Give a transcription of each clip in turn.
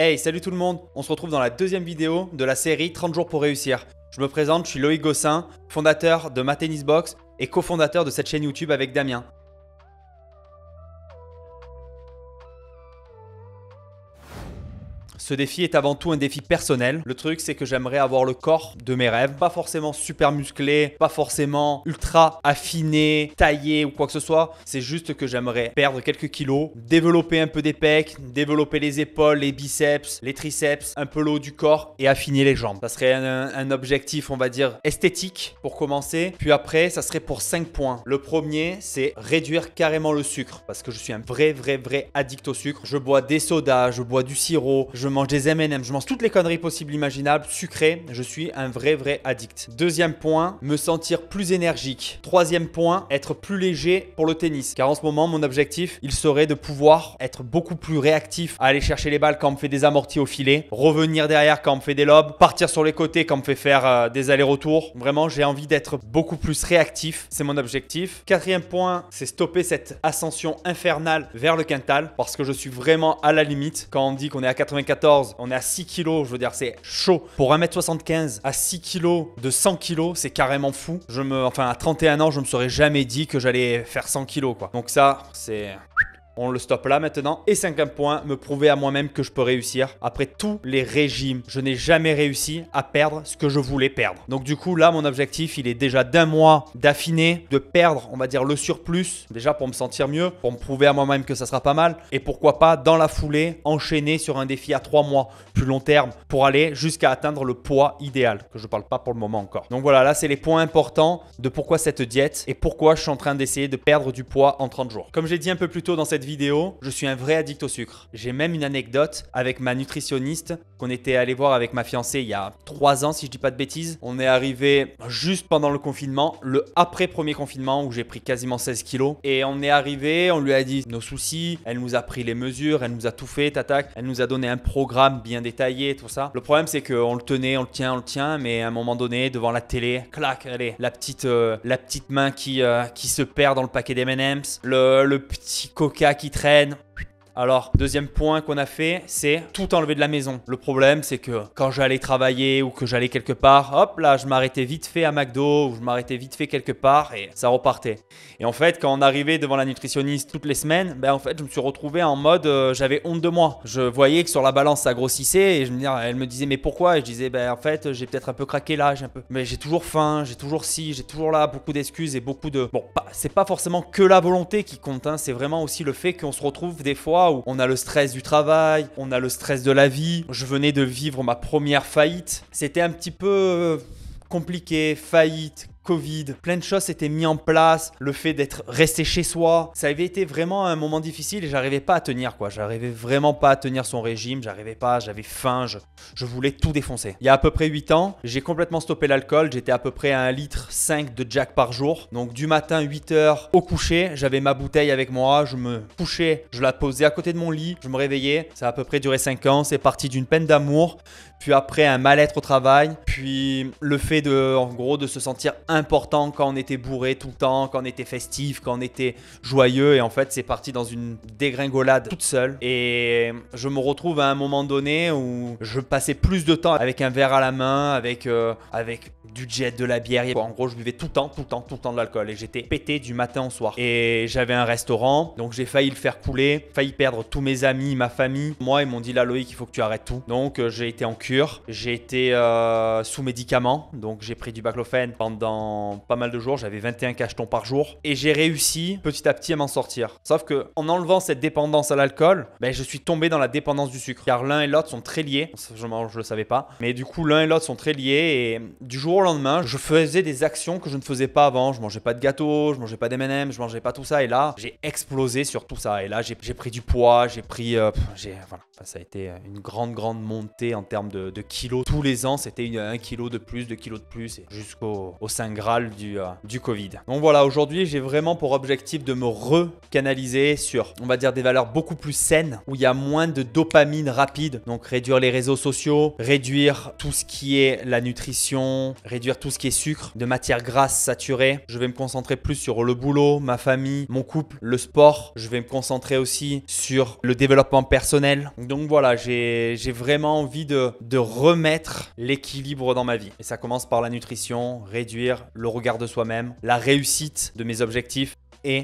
Hey, salut tout le monde. On se retrouve dans la deuxième vidéo de la série 30 jours pour réussir. Je me présente, je suis Loïc Gossin, fondateur de MaTennisBox et cofondateur de cette chaîne YouTube avec Damien. Ce défi est avant tout un défi personnel. Le truc, c'est que j'aimerais avoir le corps de mes rêves. Pas forcément super musclé, pas forcément ultra affiné, taillé ou quoi que ce soit. C'est juste que j'aimerais perdre quelques kilos, développer un peu des pecs, développer les épaules, les biceps, les triceps, un peu le haut du corps et affiner les jambes. Ça serait un objectif, on va dire, esthétique pour commencer. Puis après, ça serait pour 5 points. Le premier, c'est réduire carrément le sucre parce que je suis un vrai addict au sucre. Je bois des sodas, je bois du sirop, je mange des M&M, je mange toutes les conneries possibles imaginables, sucrées, je suis un vrai addict. Deuxième point, me sentir plus énergique. Troisième point, être plus léger pour le tennis. Car en ce moment, mon objectif, il serait de pouvoir être beaucoup plus réactif à aller chercher les balles quand on me fait des amortis au filet, revenir derrière quand on me fait des lobes, partir sur les côtés quand on me fait faire des allers-retours. Vraiment, j'ai envie d'être beaucoup plus réactif, c'est mon objectif. Quatrième point, c'est stopper cette ascension infernale vers le quintal parce que je suis vraiment à la limite. Quand on dit qu'on est à 94, on est à 6 kg, je veux dire, c'est chaud. Pour 1m75 à 6 kg de 100 kg, c'est carrément fou. À 31 ans, je me serais jamais dit que j'allais faire 100 kg, quoi. Donc ça, c'est... On le stoppe là maintenant. Et cinquième point, me prouver à moi-même que je peux réussir. Après tous les régimes, je n'ai jamais réussi à perdre ce que je voulais perdre. Donc du coup, là, mon objectif, il est déjà d'un mois d'affiner, de perdre, on va dire, le surplus. Déjà pour me sentir mieux, pour me prouver à moi-même que ça sera pas mal. Et pourquoi pas, dans la foulée, enchaîner sur un défi à 3 mois, plus long terme, pour aller jusqu'à atteindre le poids idéal, que je ne parle pas pour le moment encore. Donc voilà, là, c'est les points importants de pourquoi cette diète et pourquoi je suis en train d'essayer de perdre du poids en 30 jours. Comme j'ai dit un peu plus tôt dans cette vidéo, je suis un vrai addict au sucre. J'ai même une anecdote avec ma nutritionniste qu'on était allé voir avec ma fiancée il y a 3 ans si je dis pas de bêtises. On est arrivé juste pendant le confinement, le après premier confinement où j'ai pris quasiment 16 kilos. Et on est arrivé, on lui a dit nos soucis, elle nous a pris les mesures, elle nous a tout fait, tatac. Elle nous a donné un programme bien détaillé, tout ça. Le problème c'est qu'on le tenait, on le tient, mais à un moment donné, devant la télé, clac, allez, la petite main qui se perd dans le paquet d'M&M's, le petit coca qui traîne. Alors, deuxième point qu'on a fait, c'est tout enlever de la maison. Le problème, c'est que quand j'allais travailler ou que j'allais quelque part, hop là, je m'arrêtais vite fait à McDo ou je m'arrêtais vite fait quelque part et ça repartait. Et en fait, quand on arrivait devant la nutritionniste toutes les semaines, je me suis retrouvé en mode j'avais honte de moi. Je voyais que sur la balance, ça grossissait et elle me disait mais pourquoi? Et je disais en fait, j'ai peut-être un peu craqué là, mais j'ai toujours faim, j'ai toujours ci, j'ai toujours là, beaucoup d'excuses et beaucoup de... Bon, c'est pas forcément que la volonté qui compte, hein, c'est vraiment aussi le fait qu'on se retrouve des fois où on a le stress du travail, on a le stress de la vie. Je venais de vivre ma première faillite. C'était un petit peu compliqué, faillite, Covid, plein de choses s'étaient mis en place, le fait d'être resté chez soi, ça avait été vraiment un moment difficile et j'arrivais pas à tenir quoi, j'arrivais vraiment pas à tenir son régime, j'arrivais pas, j'avais faim, je voulais tout défoncer. Il y a à peu près 8 ans, j'ai complètement stoppé l'alcool, j'étais à peu près à 1,5 litre de Jack par jour, donc du matin 8h au coucher, j'avais ma bouteille avec moi, je me couchais, je la posais à côté de mon lit, je me réveillais, ça a à peu près duré 5 ans, c'est parti d'une peine d'amour, puis après un mal-être au travail, puis le fait de se sentir important quand on était bourré tout le temps, quand on était festif, quand on était joyeux et en fait c'est parti dans une dégringolade toute seule et je me retrouve à un moment donné où je passais plus de temps avec un verre à la main, avec du jet, de la bière, en gros je buvais tout le temps de l'alcool et j'étais pété du matin au soir et j'avais un restaurant donc j'ai failli le faire couler, failli perdre tous mes amis, ma famille. Moi ils m'ont dit là Loïc il faut que tu arrêtes tout, donc j'ai été en cure, j'ai été sous médicaments, donc j'ai pris du baclofène pendant pas mal de jours, j'avais 21 cachetons par jour et j'ai réussi petit à petit à m'en sortir. Sauf que en enlevant cette dépendance à l'alcool, je suis tombé dans la dépendance du sucre car l'un et l'autre sont très liés. Je le savais pas, mais du coup l'un et l'autre sont très liés et du jour au lendemain, je faisais des actions que je ne faisais pas avant. Je mangeais pas de gâteau, je mangeais pas d'M&M, je mangeais pas tout ça et là, j'ai explosé sur tout ça et là j'ai pris du poids, j'ai pris voilà, ça a été une grande montée en termes de kilos. Tous les ans, c'était 1 kilo de plus, 2 kilos de plus et jusqu'au Saint Graal du Covid. Donc voilà, aujourd'hui, j'ai vraiment pour objectif de me recanaliser sur, on va dire, des valeurs beaucoup plus saines, où il y a moins de dopamine rapide. Donc réduire les réseaux sociaux, réduire tout ce qui est la nutrition, réduire tout ce qui est sucre, de matières grasses saturées. Je vais me concentrer plus sur le boulot, ma famille, mon couple, le sport. Je vais me concentrer aussi sur le développement personnel. Donc voilà, j'ai vraiment envie de remettre l'équilibre dans ma vie. Et ça commence par la nutrition, réduire le regard de soi-même, la réussite de mes objectifs et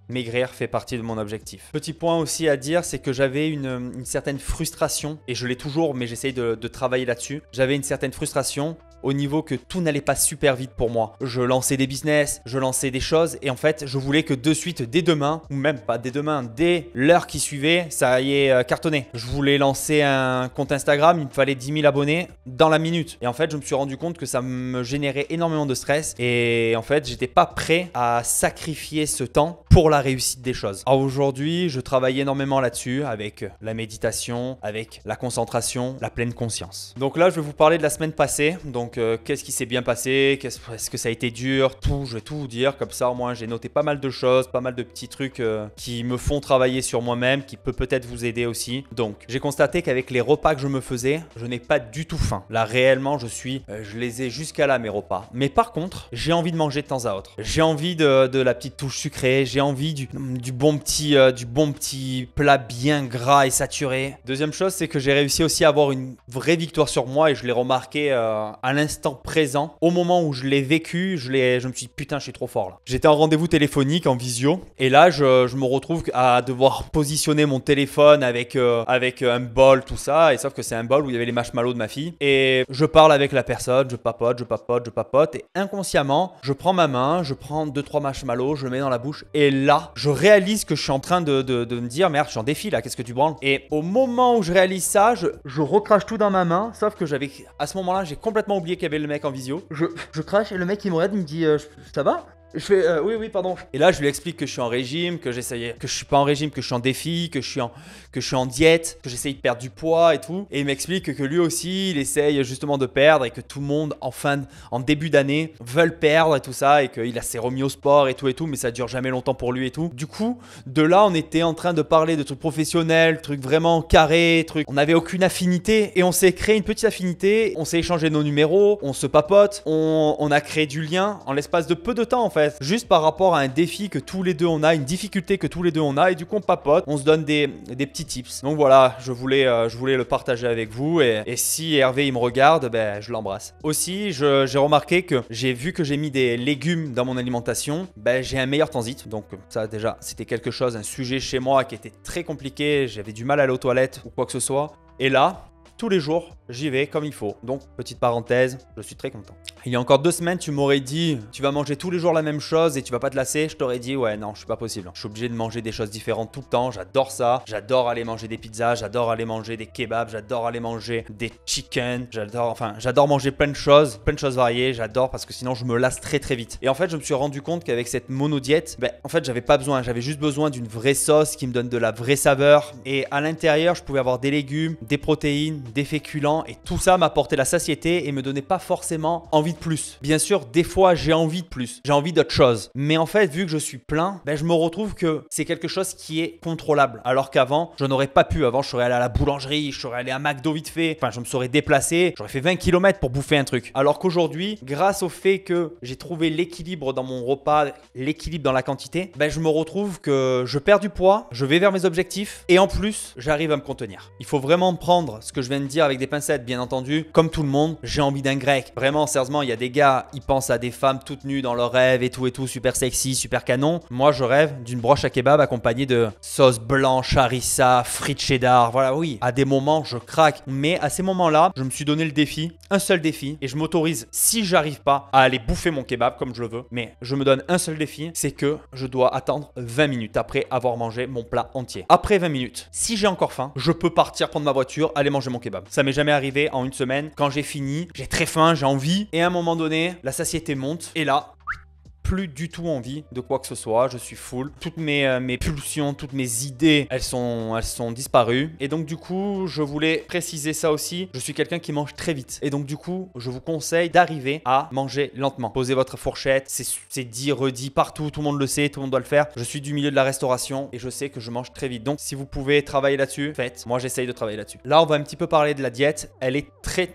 maigrir fait partie de mon objectif. Petit point aussi à dire, c'est que j'avais une certaine frustration, et je l'ai toujours, mais j'essaye de travailler là-dessus. J'avais une certaine frustration au niveau que tout n'allait pas super vite pour moi. Je lançais des business, je lançais des choses et en fait, je voulais que de suite, dès demain, ou même pas dès demain, dès l'heure qui suivait, ça y est cartonné. Je voulais lancer un compte Instagram, il me fallait 10 000 abonnés dans la minute. Et en fait, je me suis rendu compte que ça me générait énormément de stress et en fait, j'étais pas prêt à sacrifier ce temps pour la réussite des choses. Alors aujourd'hui, je travaille énormément là-dessus avec la méditation, avec la concentration, la pleine conscience. Donc là, je vais vous parler de la semaine passée. Donc, qu'est-ce qui s'est bien passé, est-ce que ça a été dur, je vais tout vous dire. Comme ça, moi, j'ai noté pas mal de choses, pas mal de petits trucs qui me font travailler sur moi-même, qui peut-être vous aider aussi. Donc, j'ai constaté qu'avec les repas que je me faisais, je n'ai pas du tout faim. Là, réellement, je les ai jusqu'à là, mes repas. Mais par contre, j'ai envie de manger de temps à autre. J'ai envie de la petite touche sucrée, j'ai envie du bon petit plat bien gras et saturé. Deuxième chose, c'est que j'ai réussi aussi à avoir une vraie victoire sur moi et je l'ai remarqué à l'instant présent. Au moment où je l'ai vécu, je me suis dit putain, je suis trop fort là. J'étais en rendez-vous téléphonique en visio et là, je me retrouve à devoir positionner mon téléphone avec un bol, tout ça. Et sauf que c'est un bol où il y avait les marshmallows de ma fille. Et je parle avec la personne, je papote. Et inconsciemment, je prends ma main, je prends 2-3 marshmallows, je le mets dans la bouche. Et là, je réalise que je suis en train de me dire merde, je suis en défi là, qu'est-ce que tu branles? Et au moment où je réalise ça, je recrache tout dans ma main. Sauf que à ce moment-là, j'ai complètement oublié qu'il y avait le mec en visio. Je crache et le mec il me regarde, il me dit ça va? Je fais oui pardon. Et là je lui explique que je suis en régime, que je suis pas en régime, que je suis en défi, que je suis en diète, que j'essaye de perdre du poids et tout. Et il m'explique que lui aussi il essaye justement de perdre et que tout le monde en début d'année veulent perdre et tout ça et qu'il s'est remis au sport et tout, mais ça dure jamais longtemps pour lui et tout. Du coup, de là on était en train de parler de trucs professionnels, trucs vraiment carrés, on n'avait aucune affinité et on s'est créé une petite affinité, on s'est échangé nos numéros, on se papote, on a créé du lien en l'espace de peu de temps en fait. Juste par rapport à un défi que tous les deux on a, une difficulté que tous les deux on a et du coup on papote, on se donne des petits tips. Donc voilà, je voulais le partager avec vous et si Hervé il me regarde, ben je l'embrasse. Aussi, j'ai remarqué que j'ai vu que j'ai mis des légumes dans mon alimentation, ben j'ai un meilleur transit. Donc ça déjà, c'était quelque chose, un sujet chez moi qui était très compliqué, j'avais du mal à aller aux toilettes ou quoi que ce soit. Et là, tous les jours, j'y vais comme il faut. Donc, petite parenthèse, je suis très content. Il y a encore 2 semaines, tu m'aurais dit, tu vas manger tous les jours la même chose et tu vas pas te lasser. Je t'aurais dit, ouais, non, je suis pas possible. Je suis obligé de manger des choses différentes tout le temps. J'adore ça. J'adore aller manger des pizzas. J'adore aller manger des kebabs. J'adore aller manger des chicken. J'adore manger plein de choses variées. J'adore parce que sinon, je me lasse très très vite. Et en fait, je me suis rendu compte qu'avec cette monodiète, en fait, j'avais pas besoin. J'avais juste besoin d'une vraie sauce qui me donne de la vraie saveur. Et à l'intérieur, je pouvais avoir des légumes, des protéines, des féculents et tout ça m'apportait la satiété et me donnait pas forcément envie de plus. Bien sûr, des fois j'ai envie de plus, j'ai envie d'autre chose. Mais en fait, vu que je suis plein, je me retrouve que c'est quelque chose qui est contrôlable. Alors qu'avant, je n'aurais pas pu. Avant, je serais allé à la boulangerie, je serais allé à McDo vite fait. Enfin, je me serais déplacé, j'aurais fait 20 km pour bouffer un truc. Alors qu'aujourd'hui, grâce au fait que j'ai trouvé l'équilibre dans mon repas, l'équilibre dans la quantité, je me retrouve que je perds du poids, je vais vers mes objectifs et en plus, j'arrive à me contenir. Il faut vraiment prendre ce que je viens de dire avec des pincettes, bien entendu. Comme tout le monde, j'ai envie d'un grec. Vraiment, sérieusement, il y a des gars, ils pensent à des femmes toutes nues dans leurs rêves et tout, super sexy, super canon. Moi, je rêve d'une broche à kebab accompagnée de sauce blanche, harissa, frites cheddar. Voilà, oui, à des moments, je craque. Mais à ces moments-là, je me suis donné le défi, un seul défi, et je m'autorise, si j'arrive pas à aller bouffer mon kebab comme je le veux, mais je me donne un seul défi, c'est que je dois attendre 20 minutes après avoir mangé mon plat entier. Après 20 minutes, si j'ai encore faim, je peux partir prendre ma voiture, aller manger mon kebab. Ça m'est jamais arrivé en une semaine. Quand j'ai fini, j'ai très faim, j'ai envie. Et à un moment donné, la satiété monte. Et là, plus du tout envie de quoi que ce soit. Je suis full. Toutes mes pulsions, toutes mes idées, elles sont disparues. Et donc du coup, je voulais préciser ça aussi. Je suis quelqu'un qui mange très vite. Et donc du coup, je vous conseille d'arriver à manger lentement. Posez votre fourchette. C'est dit, redit partout. Tout le monde le sait. Tout le monde doit le faire. Je suis du milieu de la restauration et je sais que je mange très vite. Donc si vous pouvez travailler là-dessus, faites. Moi, j'essaye de travailler là-dessus. Là, on va un petit peu parler de la diète. Elle est très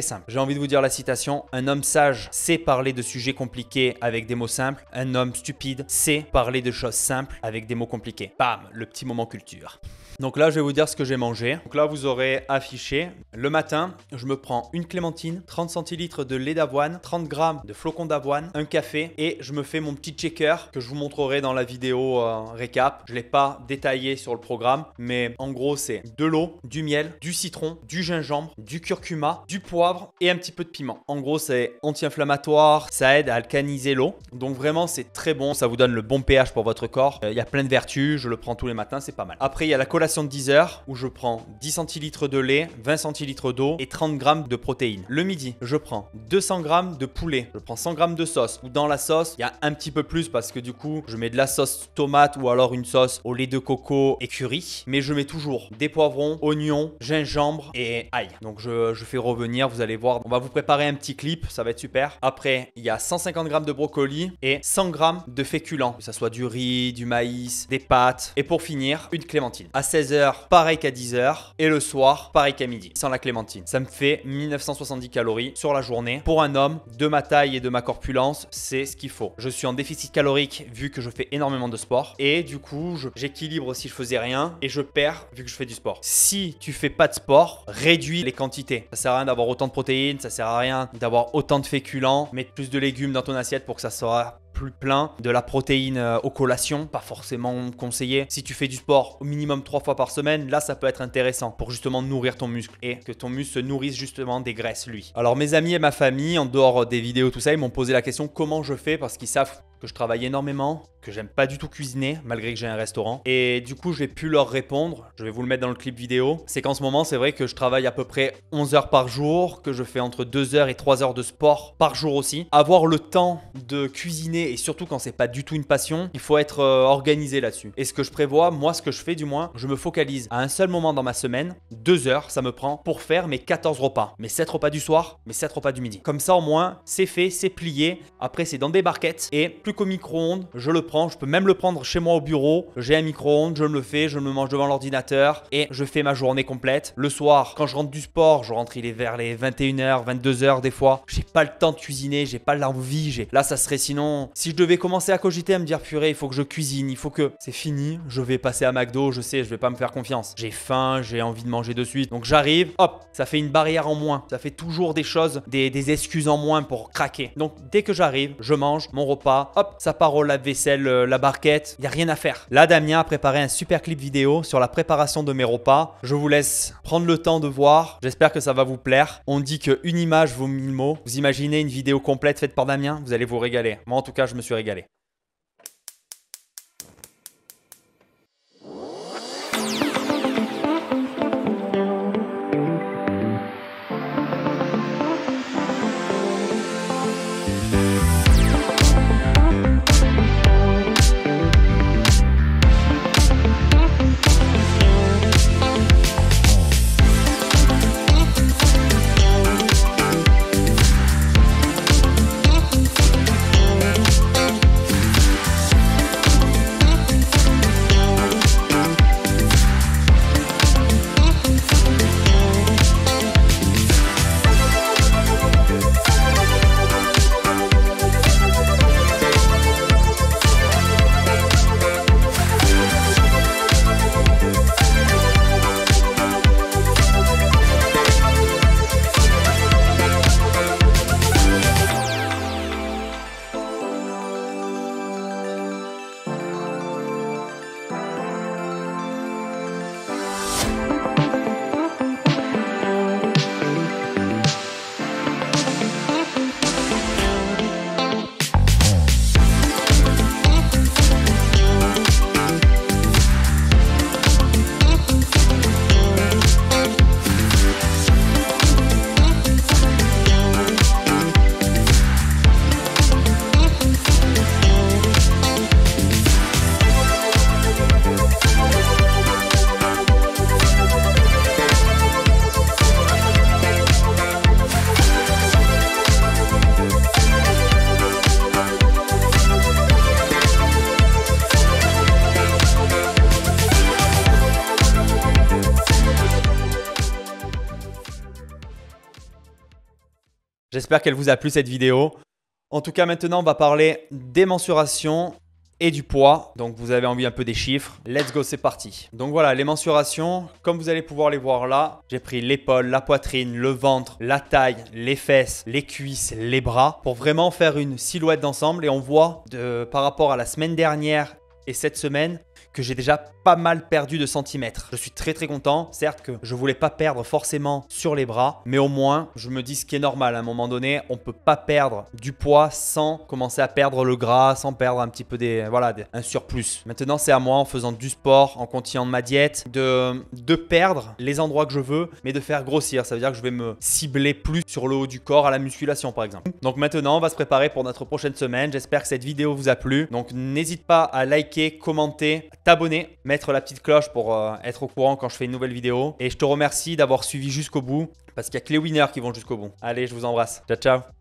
simple. J'ai envie de vous dire la citation. Un homme sage sait parler de sujets compliqués avec des mots simples. Un homme stupide sait parler de choses simples avec des mots compliqués. Bam, le petit moment culture. Donc là, je vais vous dire ce que j'ai mangé. Donc là, vous aurez affiché. Le matin, je me prends une clémentine, 30 centilitres de lait d'avoine, 30 grammes de flocons d'avoine, un café et je me fais mon petit shaker que je vous montrerai dans la vidéo récap. Je ne l'ai pas détaillé sur le programme, mais en gros, c'est de l'eau, du miel, du citron, du gingembre, du curcuma, du poivre et un petit peu de piment. En gros, c'est anti-inflammatoire, ça aide à alcaliniser l'eau. Donc vraiment, c'est très bon. Ça vous donne le bon pH pour votre corps. Il y a plein de vertus. Je le prends tous les matins, c'est pas mal. Après, il y a la collation de 10 heures où je prends 10 centilitres de lait, 20 centilitres d'eau et 30 grammes de protéines. Le midi, je prends 200 grammes de poulet, je prends 100 grammes de sauce. Ou dans la sauce, il y a un petit peu plus parce que du coup, je mets de la sauce tomate ou alors une sauce au lait de coco et curry. Mais je mets toujours des poivrons, oignons, gingembre et ail. Donc je fais revenir, vous allez voir. On va vous préparer un petit clip, ça va être super. Après, il y a 150 grammes de brocoli et 100 grammes de féculents, que ce soit du riz, du maïs, des pâtes. Et pour finir, une clémentine. À 16h, pareil qu'à 10h. Et le soir, pareil qu'à midi, sans la clémentine. Ça me fait 1970 calories sur la journée. Pour un homme de ma taille et de ma corpulence, c'est ce qu'il faut. Je suis en déficit calorique vu que je fais énormément de sport. Et du coup, j'équilibre si je faisais rien. Et je perds vu que je fais du sport. Si tu fais pas de sport, réduis les quantités. Ça sert à rien d'avoir autant de protéines. Ça sert à rien d'avoir autant de féculents. Mets plus de légumes dans ton assiette pour que ça soit plus plein, de la protéine aux collations, pas forcément conseillé. Si tu fais du sport au minimum 3 fois par semaine, là ça peut être intéressant pour justement nourrir ton muscle et que ton muscle se nourrisse justement des graisses lui. Alors mes amis et ma famille, en dehors des vidéos tout ça, ils m'ont posé la question comment je fais parce qu'ils savent que je travaille énormément, que j'aime pas du tout cuisiner malgré que j'ai un restaurant. Et du coup, je vais plus leur répondre. Je vais vous le mettre dans le clip vidéo. C'est qu'en ce moment, c'est vrai que je travaille à peu près 11 heures par jour, que je fais entre 2 heures et 3 heures de sport par jour aussi. Avoir le temps de cuisiner et surtout quand c'est pas du tout une passion, il faut être organisé là-dessus. Et ce que je prévois, moi, ce que je fais du moins, je me focalise à un seul moment dans ma semaine. 2 heures, ça me prend pour faire mes 14 repas. Mes 7 repas du soir, mes 7 repas du midi. Comme ça, au moins, c'est fait, c'est plié. Après, c'est dans des barquettes et plus qu'au micro-ondes, je le prends. Je peux même le prendre chez moi au bureau. J'ai un micro-ondes, je me le fais, je me mange devant l'ordinateur et je fais ma journée complète. Le soir, quand je rentre du sport, je rentre, il est vers les 21h, 22h des fois. J'ai pas le temps de cuisiner, j'ai pas l'envie. Là, ça serait sinon, si je devais commencer à cogiter, à me dire purée, il faut que je cuisine, il faut que c'est fini. Je vais passer à McDo, je sais, je vais pas me faire confiance. J'ai faim, j'ai envie de manger de suite. Donc j'arrive, hop, ça fait une barrière en moins. Ça fait toujours des choses, des excuses en moins pour craquer. Donc dès que j'arrive, je mange mon repas, hop, ça part au lave-vaisselle, la barquette, il n'y a rien à faire. Là, Damien a préparé un super clip vidéo sur la préparation de mes repas. Je vous laisse prendre le temps de voir. J'espère que ça va vous plaire. On dit qu'une image vaut 1000 mots. Vous imaginez une vidéo complète faite par Damien, vous allez vous régaler. Moi, en tout cas, je me suis régalé. J'espère qu'elle vous a plu cette vidéo. En tout cas, maintenant, on va parler des mensurations et du poids. Donc, vous avez envie un peu des chiffres. Let's go, c'est parti. Donc voilà, les mensurations, comme vous allez pouvoir les voir là, j'ai pris l'épaule, la poitrine, le ventre, la taille, les fesses, les cuisses, les bras pour vraiment faire une silhouette d'ensemble. Et on voit par rapport à la semaine dernière et cette semaine que j'ai déjà pas mal perdu de centimètres. Je suis très content. Certes que je voulais pas perdre forcément sur les bras, mais au moins je me dis ce qui est normal. À un moment donné, on peut pas perdre du poids sans commencer à perdre le gras, sans perdre un petit peu un surplus. Maintenant, c'est à moi en faisant du sport, en continuant de ma diète, de perdre les endroits que je veux, mais de faire grossir. Ça veut dire que je vais me cibler plus sur le haut du corps à la musculation par exemple. Donc maintenant, on va se préparer pour notre prochaine semaine. J'espère que cette vidéo vous a plu. Donc n'hésite pas à liker, commenter, t'abonner, mettre la petite cloche pour être au courant quand je fais une nouvelle vidéo. Et je te remercie d'avoir suivi jusqu'au bout parce qu'il n'y a que les winners qui vont jusqu'au bout. Allez, je vous embrasse. Ciao, ciao.